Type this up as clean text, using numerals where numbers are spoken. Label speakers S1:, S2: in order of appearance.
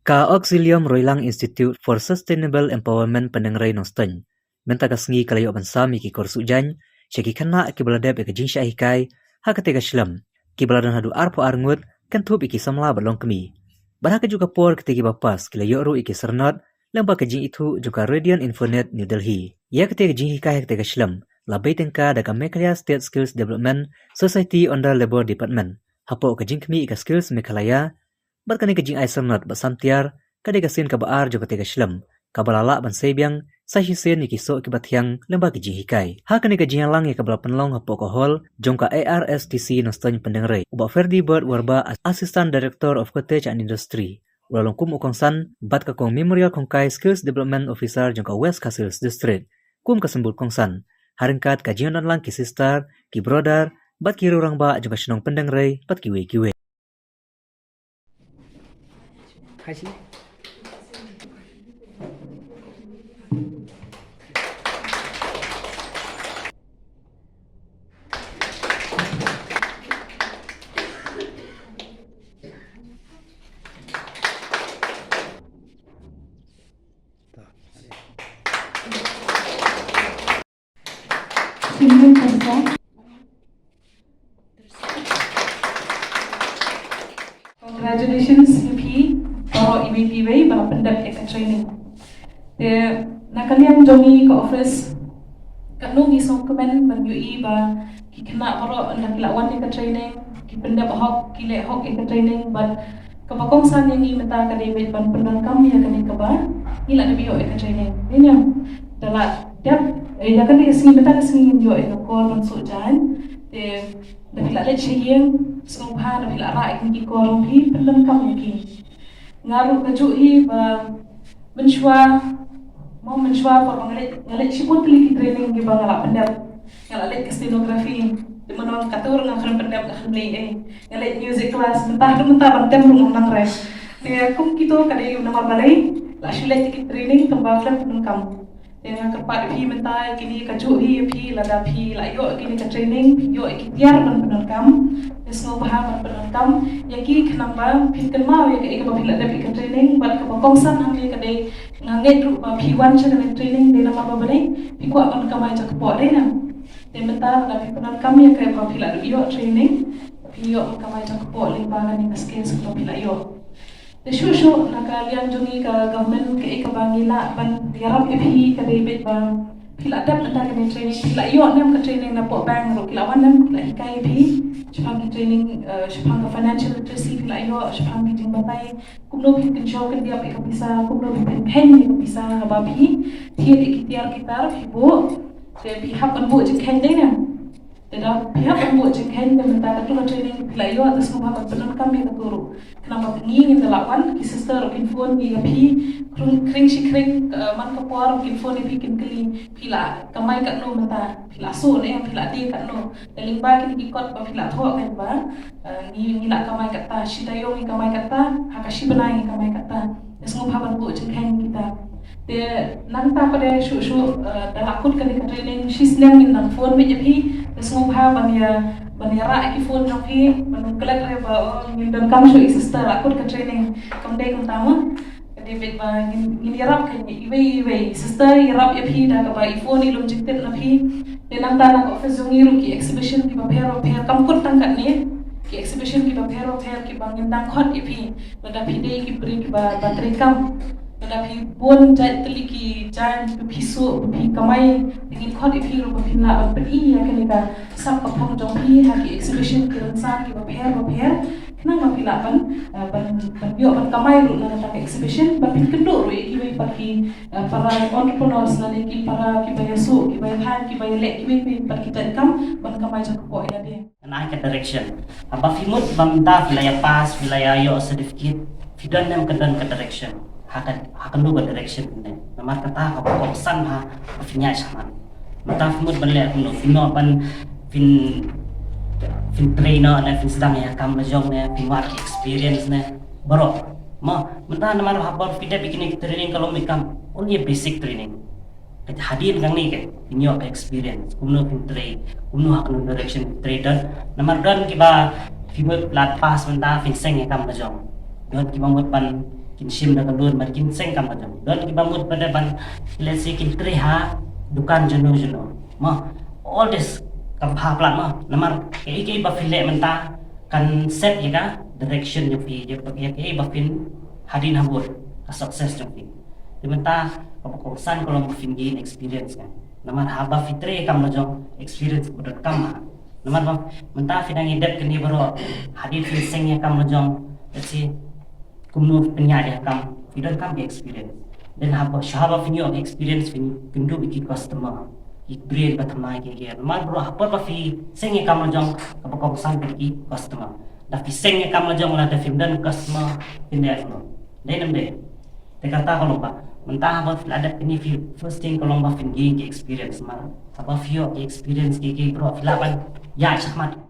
S1: Ka Auxilium Roilang Institute for Sustainable Empowerment Pendengerai Noston. Menta kasngi kalayo bansa mi ki korsu jan, syaki kana ki baladep ke jing syahikai, ha ketega shlam. Ki baladan hadu arpo arngut, kan tup iki samla balong kemi. Barha ke juga por ketegi bapas kalayo ru iki sernot, lembah ke jing itu juga Radiant Infonet New Delhi. Ya ketega jing hikai ketega shlam, labai tengka daga Meghalaya State Skills Development Society under Labour Department. Hapo ke jing kemi ika skills Meghalaya, berkani kejing ai sernot basantiar kade kasin kabaar jo kate kashlam kabalala ban sebyang sa hisen ni kiso kibatyang lembah kejing hikai ha kani kejing lang ya kabala penlong hapo ko hol jongka ARSTC noston pendengre uba Ferdi Bird warba Assistant Director of Cottage and Industry ulalong kum ukongsan bat ka kong Memorial Kongkai Skills Development Officer jongka West Castles District kum kasembul kongsan haringkat kajing dan lang ki sister ki brother bat ki rurang ba jongka shinong pendengre bat kiwe
S2: 开心。
S3: Congratulations, UP. Para IBPW para pendak ikan training. Dia nak kalian jomi ke office kat nungi dokumen ban UI ba ki kena para nak lawan ikan training ki pendak hok ki le hok ikan training ban kebakongsan yang ni meta ka David ban pendak kami ya kani ka ba ni la bio ikan training. Ini yang dalam dia ya kan dia sini meta sini yo ikan kor ban sujan. Dia dah la le chiyeng sungha dah la ra ikan ki kor hi pendak kami ki ngaruh kejuhi menshwa mau menshwa por ngalet sibut lagi training di bangala pendap ngalet stenografi di mana katur ngakhan pendap ngakhan lay ngalet music class mentah bantem nang res dia kum kito kadai nomor balai la shule tikit training kembangkan penengkam dia kepat pi mentai kini kejuhi pi lada pi la yo kini ke training yo ikitiar penengkam semua bahan penengkam yang kini kenapa pinkan mau ya ke babila ada pinkan training bal ke kongsan hang ke dei nganget ru P1 channel training de nama babale pi ko akan kamai cak po dei na de mentar da penengkam ya ke babila yo training pi yo kamai cak po le bagan ni skills ke babila yo de shushu na kalian jungi ka government ke bangila ban diarap pi ke David ba pila dap na ke training pila yo nem ke training na po bang ru pila wan nem pila hikai pi Shpang training, shpang financial literacy pila yo, shpang jing batay, kumno pi show kan dia pi kapisa, kumno pi pen pi kapisa hababi, tiar ikitiar kitar pi bo, de pi hap an bo jing ken dei na. Teda pi hap an bo jing ken de mentara tu training pila yo atas ngomong penan kami katuru. Kenapa ngingin delapan ki sister infon ni pi kring si kring man kapor infon ni pi kin keli pila kamai kat no menta pila so ne pila di kat no daling ba kini ikot ba pila tho kan ba ni nak kamai kat ta si tayo ni kamai kat ta hakashi banai kamai kat ta semua papan bu jengken kita de nang ta pada shu dalakut kan kat training shislang min nang phone me pi semua papan ya banera ki phone jong pi manungkelak re ba ngindam kam shu sister akut kat training kamdai kam tama David ba ngin yarap kan iwe sister yarap ya pi da ba iphone ni lum jiktet na pi de nang ta na office jong iru ki exhibition ki ba pero kam kut tang kat ni ki exhibition ki ba pero ki bangin dang khot ipi bada pi de ki bring ki ba bateri kam bada pi bon jai teli ki jan pi pisu pi kamai ingin khot ipi ru ba pi na ba pi ya kan ka sap pa phang jong pi ha ki exhibition ki ransan ki ba pero nang mapilapan ban yo ban kamai ru na ta exhibition ban pin kendo ru ki bai paki para entrepreneurs na ki para ki bai so ki bai han ki bai le ki bai pan kita kam ban kamai jak ko ina dia
S2: Naik ke direction. Apa fimut bamda wilayah pas wilayah yo certificate fidan nem kedan ke direction. Hakan lu ke direction ne. Nama kata apa koksan ha finya sama. Mata fimut balik kuno fino pan fin trainer na fin sedang ya kam jong ne fin work experience ne bro ma mentah nama habar fida bikin training kalau mikam only basic training kat hadir ngang ni ke inyo ka experience kumno fin train kumno hakno direction trader namar dan kiba fimut plat pas mentah fin seng ya kam jong don kiba mut pan kin sim da kalun mar kin seng kam jong don ki bamut pada ban let's say kin treha dukan jono ma all this kam ha plan ma namar ke ba file menta kan set ya ka direction yo pi je ke ba fin hadin habur a success jong pi dimenta ko san kolom fin gain experience kan namar haba fitre kam jong experience budot kam namar ba menta finang idep kini baro hadin fin seng ya kam jong let's say kumno penyaya kam idon kam experience dan haba shaba finyo experience fin kundu biki customer i-create ba thamai ke man bro hapor ba fi senge kam jong kapako sang biki customer da fi senge kam jong la da fi dan customer inde no dai namde te kata ko ba mentah ba ada ini fi first thing ko ba fin ge experience mar haba fi experience ke bro fi laban ya shahmat